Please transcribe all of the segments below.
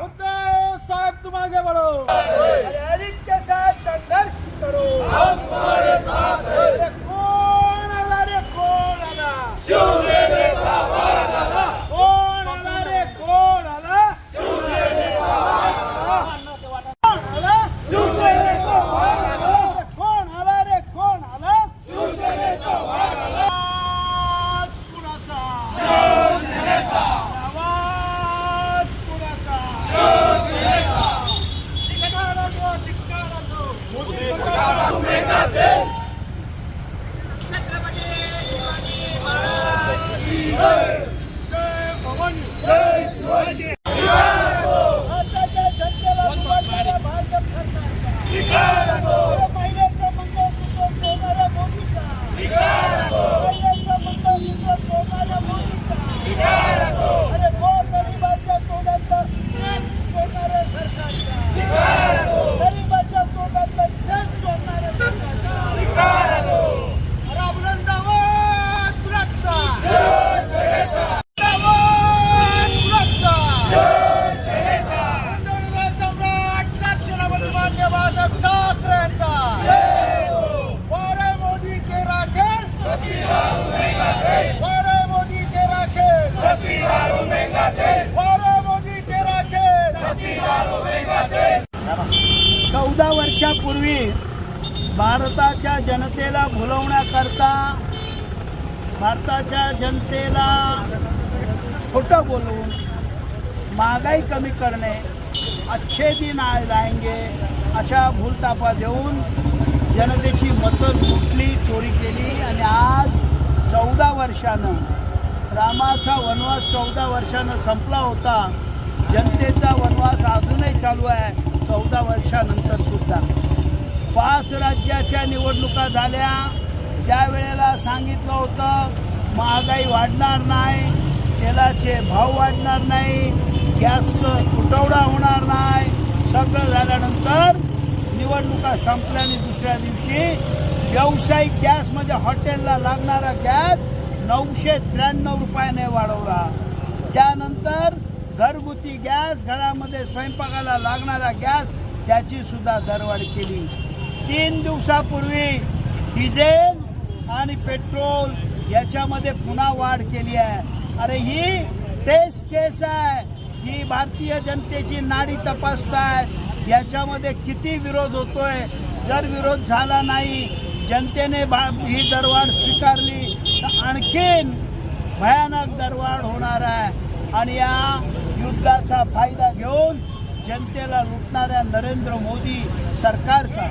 उद्धव साहब तुम आगे बढ़ो, अरे के साथ संघर्ष करो, हम तुम्हारे साथ हैं। अरे कौन आला रे कौन आला, शिवसेनेचा वाघ आला, कौन आला रे कौन आला, शिवसेनेचा वाघ आला, कौन आला, शिवसेनेचा वाघ आला, कौन आला रे कौन आला, शिवसेनेचा वाघ आला, आवाज कुणाचा, शिवसेनेचा, आवाज कुणाचा, शिवसेनेचा, मोदी सरकार उमेगा दे, छत्रपती शिवाजी महाराज की जय, जय भवानी, जय शिवाजी, भारताच्या जनतेला दुभावणाऱ्या भाजप सरकारचा, महिलेचं मंगळसूत्र चोरणाऱ्या मोदीचा, महिलेचं मंगळसूत्र चोरणाऱ्या मोदीचा, अरे गोरगरिबाच्या तोंडातलं तेल चोरणाऱ्या सरकारचा, गरिबाच्या तोंडातलं तेल चोरणाऱ्या सरकारचा, अरे बुलंद आवाज बुलंदचा, आवाज बुलंदचा, सम्राट साक्षरवंत मान्य बाळासाहेब ठाकरेंचा, वारे मोदी के राखेल, वारे मोदी के राखेल, वारे मोदी के राखेल, 14 वर्षापूर्वी भारताच्या जनतेला भुलवण्याकरता, भारताच्या जनतेला खोटं बोलून महागाई कमी करणे, अच्छे दिन आएंगे अशा भूलतापा देऊन जनतेची मतं लुटली, चोरी केली आणि आज 14 वर्षानं रामाचा वनवास 14 वर्षानं संपला होता. जनतेचा वनवास अजूनही चालू आहे 14 वर्षानंतर सुद्धा. 5 राज्याच्या निवडणुका झाल्या, त्यावेळेला सांगितलं होतं महागाई वाढणार नाही, तेलाचे भाव वाढणार नाही, गॅसचं तुटवडा होणार नाही. सगळं झाल्यानंतर निवडणुका संपल्याने दुसऱ्या दिवशी व्यावसायिक गॅस म्हणजे हॉटेलला लागणारा गॅस 993 रुपयाने वाढवला. त्यानंतर घरगुती गॅस, घरामध्ये स्वयंपाकाला लागणारा गॅस, त्याची सुद्धा दरवाढ केली. 3 दिवसापूर्वी डिझेल आणि पेट्रोल याच्यामध्ये पुन्हा वाढ केली आहे. अरे ही टेस्ट केस आहे, ही भारतीय जनतेची नाडी तपासताय. याच्यामध्ये किती विरोध होतोय. जर विरोध झाला नाही, जनतेने ही दरवाढ स्वीकारली तर आणखीन भयानक दरवाढ होणार आहे. आणि या युद्धाचा फायदा घेऊन जनतेला लुटणाऱ्या नरेंद्र मोदी सरकारचा,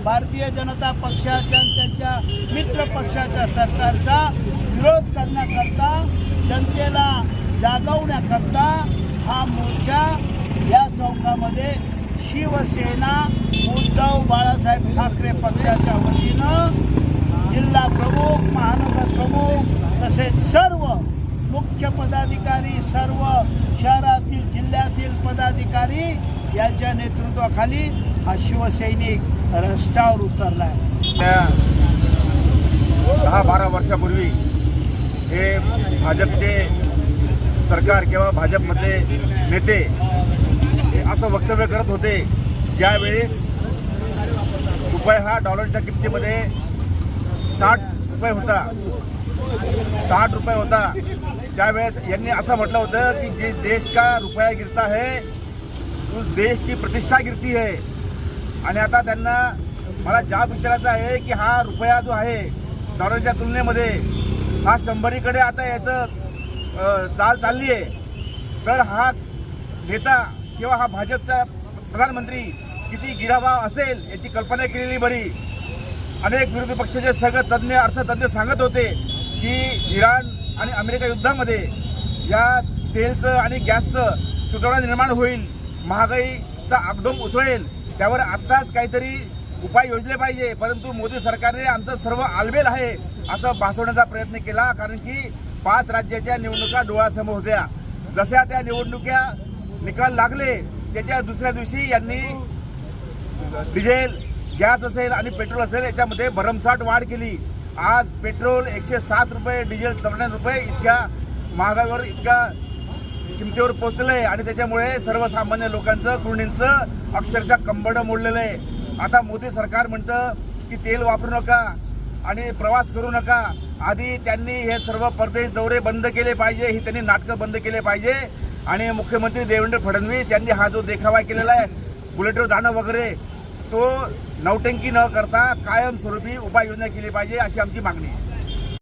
भारतीय जनता पक्षाच्या आणि त्यांच्या मित्र पक्षाच्या सरकारचा विरोध करण्याकरता, जनतेला जागवण्याकरता हा मोर्चा या चौकामध्ये शिवसेना उद्धव बाळासाहेब ठाकरे पक्षाच्या वतीनं जिल्हा प्रमुख, महानगर प्रमुख तसेच सर्व मुख्य पदाधिकारी, सर्व शहरातील जिल्ह्यातील पदाधिकारी यांच्या नेतृत्वाखाली हा शिवसैनिक रस्त्यावर उतरला आहे. 10-12 वर्षापूर्वी हे भाजपचे सरकार किंवा भाजपमधले नेते हे असं वक्तव्य करत होते, ज्यावेळेस रुपये हा डॉलरच्या किमतीमध्ये 60 रुपये होता, 60 रुपये होता. त्यावेळेस यांनी असं म्हटलं होतं की जिस देश का रुपया गिरता है उस देश की प्रतिष्ठा गिरती है. आणि आता त्यांना मला जाब विचारायचा आहे की हा रुपया जो आहे डॉलरच्या तुलनेमध्ये हा 100कडे आता याचं चाल चालली आहे. तर हा नेता किंवा हा भाजपचा प्रधानमंत्री किती गिरावाव असेल याची कल्पना केलेली बरी. अनेक विरोधी पक्षाचे सगळे तज्ज्ञ, अर्थतज्ज्ञ सांगत होते की इराण आणि अमेरिका युद्धामध्ये या तेलचं आणि गॅसचं तुटवडा निर्माण होईल, महागाईचा आगडोंब उसळेल, त्यावर आत्ताच काहीतरी उपाय योजले पाहिजे. परंतु मोदी सरकारने आमचं सर्व आलबेल आहे असं भासवण्याचा प्रयत्न केला. कारण की 5 राज्याच्या निवडणुका डोळ्यासमोर होत्या. जशा त्या निवडणुका निकाल लागले त्याच्या दुसऱ्या दिवशी यांनी डिझेल, गॅस असेल आणि पेट्रोल असेल याच्यामध्ये भरमसाठ वाढ केली. आज पेट्रोल 107 रुपये, डिझेल 94 रुपये इतक्या महागाईवर इतका किमतीवर पोहोचलेलं आहे आणि त्याच्यामुळे सर्वसामान्य लोकांचं गृहिणींचं अक्षरशः कंबरडं मोडलेलं आहे. आता मोदी सरकार म्हणतं की तेल वापरू नका आणि प्रवास करू नका. आधी त्यांनी हे सर्व परदेश दौरे बंद केले पाहिजे, ही त्यांनी नाटकं बंद केले पाहिजे आणि मुख्यमंत्री देवेंद्र फडणवीस यांनी हा जो देखावा केलेला आहे बुलेटवर जाणं वगैरे, तो नौटंकी न करता कायमस्वरूपी उपाययोजना केली पाहिजे अशी आमची मागणी आहे.